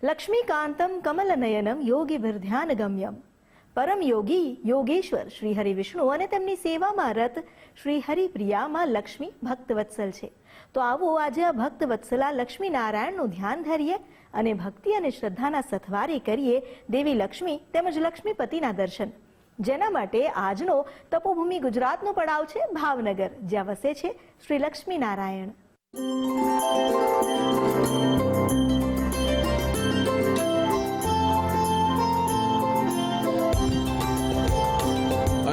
લક્ષ્મીકાંતમ કમલનયનમ યોગીભિર્ધ્યાન ગમ્યમ પરમ યોગી યોગેશ્વર શ્રી હરિ વિષ્ણુ અને તેમની સેવામાં રત શ્રી હરિપ્રિયામાં લક્ષ્મી ભક્તવત્સલ છે. તો આવો આજે આ ભક્તવત્સલા લક્ષ્મી નારાયણનું ધ્યાન ધરીએ અને ભક્તિ અને શ્રદ્ધાના સથવારે કરીએ દેવી લક્ષ્મી તેમજ લક્ષ્મીપતિના દર્શન. જેના માટે આજનો તપોભૂમિ ગુજરાતનો પડાવ છે ભાવનગર, જ્યાં વસે છે શ્રી લક્ષ્મી નારાયણ.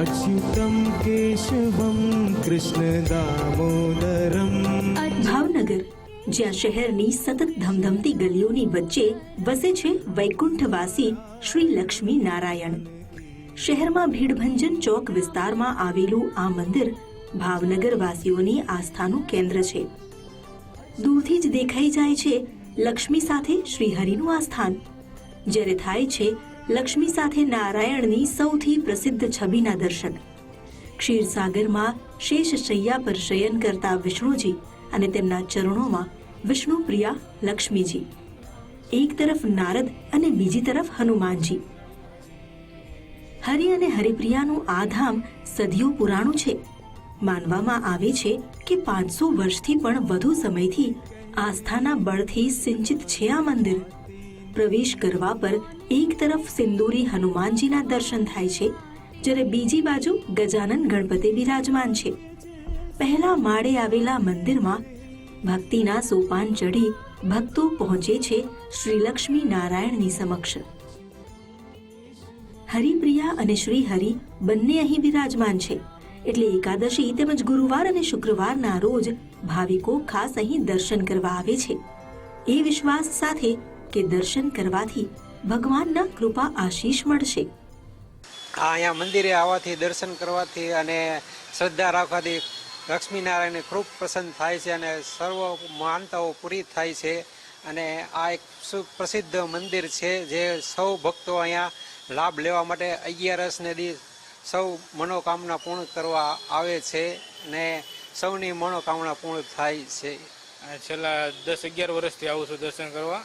अच्युतं केशवं कृष्ण दामोदरम. ભાવનગર, જ્યાં શહેરની સતત ધમધમતી ગલીઓની વચ્ચે વસે છે વૈકુંઠવાસી શ્રી લક્ષ્મી નારાયણ. શહેરમાં ભીડભંજન ચોક વિસ્તારમાં આવેલું આ મંદિર ભાવનગર વાસીઓની આસ્થાનું કેન્દ્ર છે. દૂરથી જ દેખાઈ જાય છે લક્ષ્મી સાથે શ્રીહરિનું આસ્થાન. જ્યારે થાય છે લક્ષ્મી સાથે નારાયણની સૌથી પ્રસિદ્ધ છબીના દર્શન. ક્ષીરસાગરમાં શેષ શૈયા પર શયન કરતા વિષ્ણુજી અને તેમના ચરણોમાં વિષ્ણુ પ્રિયા લક્ષ્મીજી. એક તરફ નારદ અને બીજી તરફ હનુમાનજી. હરિ અને હરિપ્રિયાનું આ ધામ સદીઓ પુરાણું છે. માનવામાં આવે છે કે 500 વર્ષથી પણ વધુ સમયથી આસ્થાના બળથી સિંચિત છે આ મંદિર. પ્રવેશ કરવા પર એક તરફ સિંદૂરી હનુમાનજીના દર્શન થાય છે, જ્યારે બીજી બાજુ ગજાનન ગણપતિ બિરાજમાન છે. પહેલા માળે આવેલા મંદિરમાં ભક્તિના સોપાન ચઢી ભક્તો પહોંચે છે શ્રી લક્ષ્મી નારાયણની સમક્ષ. હરિપ્રિયા અને શ્રી હરિ બંને અહીં બિરાજમાન છે, એટલે એકાદશી તેમજ ગુરુવાર અને શુક્રવારના રોજ ભાવિકો ખાસ અહીં દર્શન કરવા આવે છે, એ વિશ્વાસ સાથે કે દર્શન કરવાથી ભગવાનના કૃપા આશીષ મળશે. અહીંયા મંદિરે આવવાથી, દર્શન કરવાથી અને શ્રદ્ધા રાખવાથી લક્ષ્મીનારાયણને ખૂબ પ્રસન્ન થાય છે અને સર્વ માનતાઓ પૂરી થાય છે. અને આ એક સુપ્રસિદ્ધ મંદિર છે જે સૌ ભક્તો અહીંયા લાભ લેવા માટે 11 દી સૌ મનોકામના પૂર્ણ કરવા આવે છે અને સૌની મનોકામના પૂર્ણ થાય છે. છેલ્લા 10-11 વર્ષથી આવું છું દર્શન કરવા.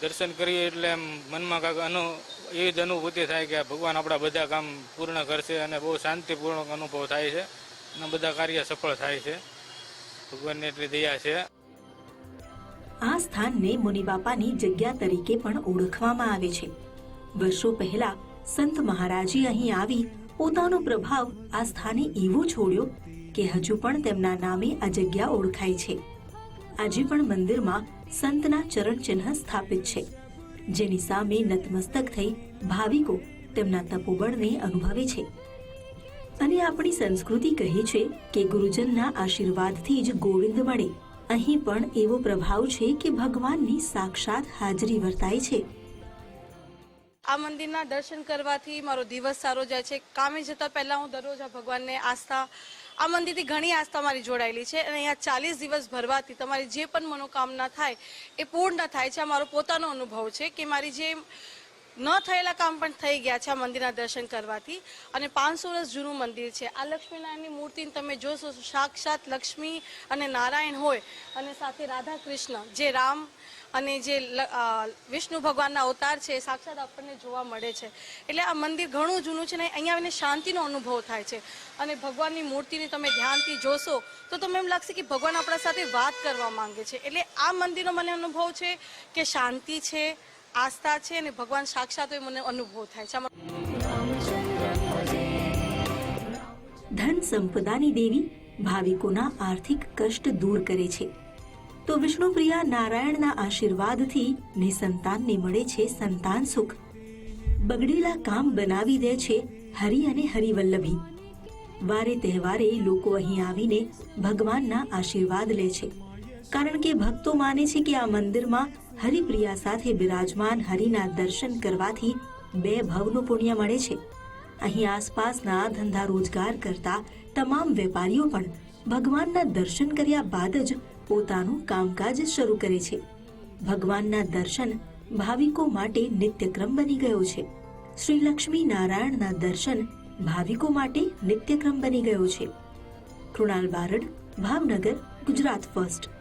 દર્શન કરીએ એટલે મનમાં કાંઈક એવી જ અનુભૂતિ થાય કે ભગવાન આપણા બધા કામ પૂર્ણ કરશે અને બહુ શાંતિપૂર્વક અનુભવ થાય છે અને બધા કાર્ય સફળ થાય છે. ભગવાનની એટલી દયા છે. આ સ્થાનને મુનિબાપાની જગ્યા તરીકે પણ ઓળખવામાં આવે છે. વર્ષો પહેલા સંત મહારાજે અહીં આવી પોતાનો પ્રભાવ આ સ્થાને એવો છોડ્યો કે હજુ પણ તેમના નામે આ જગ્યા ઓળખાય છે. આજે પણ મંદિરમાં સંતના ચરણ ચિહ્ન સ્થાપિત છે, જેની સામે નતમસ્તક થઈ ભાવિકો તેમના તપોબળને અનુભવે છે. અને આપણી સંસ્કૃતિ કહે છે કે ગુરુજનના આશીર્વાદથી જ ગોવિંદ મળે. અહીં પણ એવો પ્રભાવ છે કે ભગવાનની સાક્ષાત હાજરી વર્તાય છે. આ મંદિરના દર્શન કરવાથી મારો દિવસ સારો જાય છે. કામે જતા પહેલા હું દરરોજ આ ભગવાનને આ મંદિરથી ઘણી આસ્થા મારી જોડાયેલી છે અને અહીંયા 40 દિવસ ભરવાથી તમારી જે પણ મનોકામના થાય એ પૂર્ણ થાય છે. આ મારો પોતાનો અનુભવ છે કે મારી જે ન થયેલા કામ પણ થઈ ગયા છે આ મંદિરના દર્શન કરવાથી. અને 500 વર્ષ જૂનું મંદિર છે. આ લક્ષ્મીનારાયણની મૂર્તિને તમે જોશો, સાક્ષાત લક્ષ્મી અને નારાયણ હોય અને સાથે રાધા કૃષ્ણ, જે રામ અને જે વિષ્ણુ ભગવાનના અવતાર છે, સાક્ષાત આપણને જોવા મળે છે. એટલે આ મંદિર ઘણું જૂનું છે ને અહીંયા આવીને શાંતિનો અનુભવ થાય છે. અને ભગવાનની મૂર્તિને તમે ધ્યાનથી જોશો તો તમને એમ લાગશે કે ભગવાન આપણા સાથે વાત કરવા માંગે છે. એટલે આ મંદિરનો મને અનુભવ છે કે શાંતિ છે, આસ્થા છે અને ભગવાન સાક્ષાત હોય મને અનુભવ થાય છે. ધન સંપદાની દેવી ભાવિકોના આર્થિક કષ્ટ દૂર કરે છે, તો વિષ્ણુપ્રિયા નારાયણના આશીર્વાદથી નિસંતાનને મળે છે સંતાન સુખ. બગડેલા કામ બનાવી દે છે હરિ અને હરિવલ્લભી. વારે તહેવારે લોકો અહીં આવીને ભગવાનના આશીર્વાદ લે છે, કારણ કે ભક્તો માને છે કે આ મંદિરમાં હરિપ્રિયા સાથે બિરાજમાન હરિના દર્શન કરવાથી 2 ભવનું પુણ્ય મળે છે. અહીં આસપાસના ધંધા રોજગાર કરતા તમામ વેપારીઓ પણ ભગવાનના દર્શન કર્યા બાદ જ પોતાનું કામકાજ શરૂ કરે છે. ભગવાનના દર્શન ભાવિકો માટે નિત્યક્રમ બની ગયો છે. શ્રી લક્ષ્મી નારાયણના દર્શન ભાવિકો માટે નિત્યક્રમ બની ગયો છે. કૃણાલ બારડ, ભાવનગર, ગુજરાત ફર્સ્ટ.